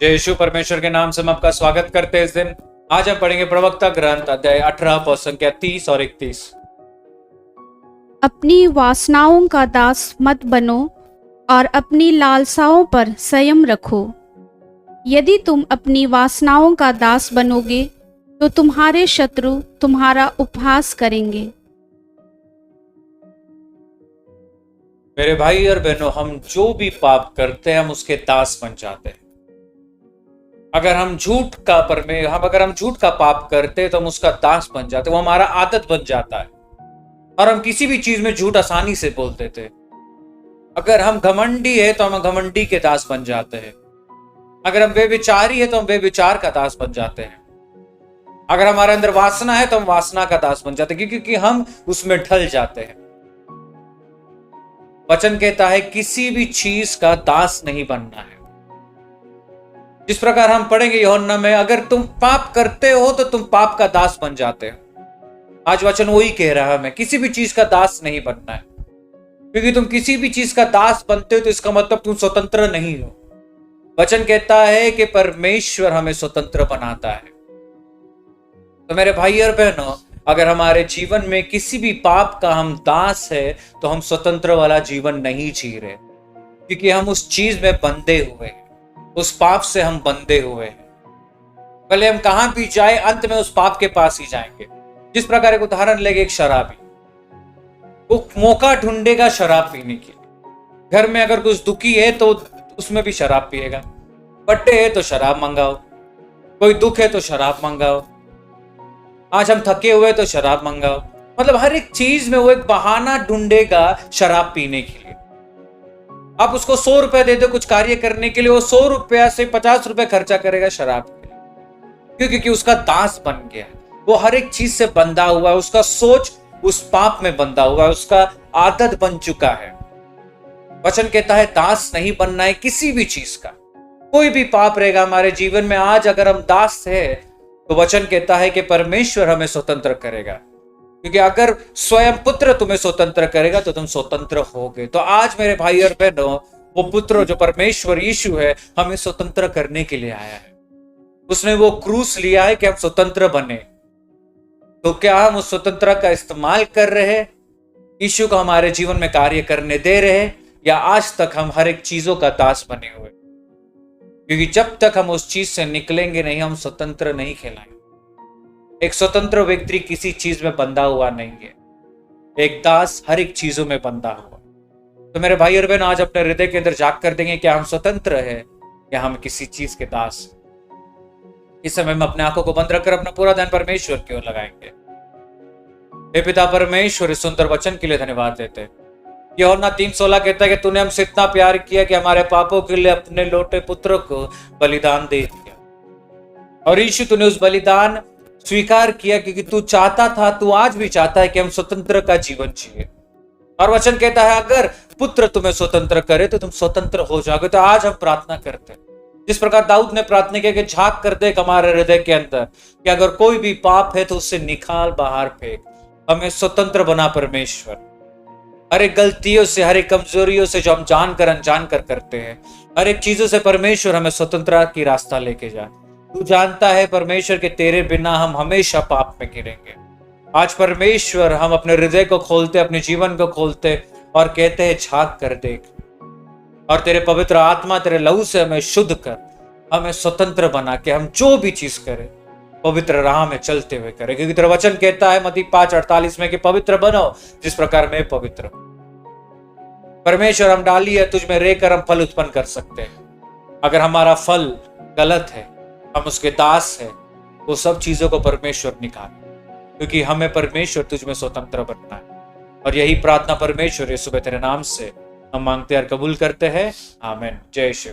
जय यीशु परमेश्वर के नाम से हम आपका स्वागत करते हैं इस दिन। आज हम पढ़ेंगे प्रवक्ता ग्रंथ अध्याय 18 पद संख्या 30 और 31। अपनी वासनाओं का दास मत बनो और अपनी लालसाओं पर संयम रखो। यदि तुम अपनी वासनाओं का दास बनोगे तो तुम्हारे शत्रु तुम्हारा उपहास करेंगे। मेरे भाई और बहनों, हम जो भी पाप करते हैं हम उसके दास बन जाते हैं। अगर हम झूठ का पाप करते हैं तो हम उसका दास बन जाते हैं, वो हमारा आदत बन जाता है और हम किसी भी चीज में झूठ आसानी से बोल देते हैं। अगर हम घमंडी है तो हम घमंडी के दास बन जाते हैं। अगर हम बेविचारी है तो हम बेविचार का दास बन जाते हैं। अगर हमारे अंदर वासना है तो हम वासना का दास बन जाते हैं, क्योंकि हम उसमें ढल जाते हैं। वचन कहता है किसी भी चीज का दास नहीं बनना है। जिस प्रकार हम पढ़ेंगे यूहन्ना में, अगर तुम पाप करते हो तो तुम पाप का दास बन जाते हो। आज वचन वही कह रहा है, हमें किसी भी चीज का दास नहीं बनना है, क्योंकि तुम किसी भी चीज का दास बनते हो तो इसका मतलब तुम स्वतंत्र नहीं हो। वचन कहता है कि परमेश्वर हमें स्वतंत्र बनाता है। तो मेरे भाई और बहनों, अगर हमारे जीवन में किसी भी पाप का हम दास है तो हम स्वतंत्र वाला जीवन नहीं जी रहे, क्योंकि हम उस चीज में बंधे हुए हैं, उस पाप से हम बंधे हुए हैं। भले हम कहां भी जाए, अंत में उस पाप के पास ही जाएंगे। जिस प्रकार एक उदाहरण लेंगे, एक शराबी वो मौका ढूंढेगा शराब पीने के लिए। घर में अगर कुछ दुखी है तो उसमें भी शराब पिएगा। बर्थडे है तो शराब मंगाओ, कोई दुख है तो शराब मंगाओ, आज हम थके हुए तो शराब मंगाओ। मतलब हर एक चीज में वो एक बहाना ढूंढेगा शराब पीने के लिए। आप उसको 100 रुपए दे दो कुछ कार्य करने के लिए, वो 100 रुपया से 50 रुपए खर्चा करेगा शराब के लिए, क्योंकि उसका दास बन गया है। वो हर एक चीज से बंधा हुआ है, उसका सोच उस पाप में बंधा हुआ है, उसका आदत बन चुका है। वचन कहता है दास नहीं बनना है किसी भी चीज का। कोई भी पाप रहेगा हमारे जीवन में, आज अगर हम दास है तो वचन कहता है कि परमेश्वर हमें स्वतंत्र करेगा, क्योंकि अगर स्वयं पुत्र तुम्हें स्वतंत्र करेगा तो तुम स्वतंत्र होगे। तो आज मेरे भाई और बहनों, वो पुत्र जो परमेश्वर यीशु है हमें स्वतंत्र करने के लिए आया है। उसने वो क्रूस लिया है कि हम स्वतंत्र बने। तो क्या हम उस स्वतंत्र का इस्तेमाल कर रहे हैं? यीशु को हमारे जीवन में कार्य करने दे रहे हैं, या आज तक हम हर एक चीजों का दास बने हुए? क्योंकि जब तक हम उस चीज से निकलेंगे नहीं, हम स्वतंत्र नहीं कहलाएंगे। एक स्वतंत्र व्यक्ति किसी चीज में बंधा हुआ नहीं है, एक दास हर एक चीजों में बंधा हुआ। तो मेरे भाई और बहन, आज अपने हृदय के अंदर जाग कर देंगे, क्या हम स्वतंत्र है या हम किसी चीज के दास? इस समय हम अपने आंखों को बंद रखकर अपना पूरा ध्यान परमेश्वर की ओर लगाएंगे। हे पिता परमेश्वर, इस सुंदर वचन के लिए धन्यवाद देते हैं। यूहन्ना 3:16 कहता है कि तूने हमसे इतना प्यार किया कि हमारे पापों के लिए अपने लौटे पुत्र को बलिदान दे दिया। और यीशु, तूने उस बलिदान स्वीकार किया क्योंकि तू चाहता था, तू आज भी चाहता है कि हम स्वतंत्र का जीवन जिए। और वचन कहता है अगर पुत्र तुम्हें स्वतंत्र करे तो तुम स्वतंत्र हो जाओगे। तो आज हम प्रार्थना करते हैं, जिस प्रकार दाऊद ने प्रार्थना किया कि झांक कर देख हमारे हृदय के अंदर, कि अगर कोई भी पाप है तो उससे निकाल, बाहर फेंक, हमें स्वतंत्र बना परमेश्वर। हर एक गलतियों से, हर एक कमजोरियों से जो हम जानकर अनजान कर करते हैं, हर एक चीजों से परमेश्वर हमें स्वतंत्रता की रास्ता लेके जाए। तू जानता है परमेश्वर के तेरे बिना हम हमेशा पाप में गिरेंगे। आज परमेश्वर, हम अपने हृदय को खोलते, अपने जीवन को खोलते और कहते हैं झांक कर देख, और तेरे पवित्र आत्मा तेरे लहू से हमें शुद्ध कर, हमें स्वतंत्र बना के हम जो भी चीज करें पवित्र राह में चलते हुए करें। क्योंकि तेरा वचन कहता है मत्ती 5:48 में कि पवित्र बनो जिस प्रकार मैं पवित्र। परमेश्वर, हम डाली है तुझ में रहकर हम फल उत्पन्न कर सकते हैं। अगर हमारा फल गलत है, हम उसके दास है, वो सब चीजों को परमेश्वर निकाल, क्योंकि हमें परमेश्वर तुझ में स्वतंत्र बनना है। और यही प्रार्थना परमेश्वर यीशु तेरे नाम से हम मांगते और कबूल करते हैं। आमीन। जय श्री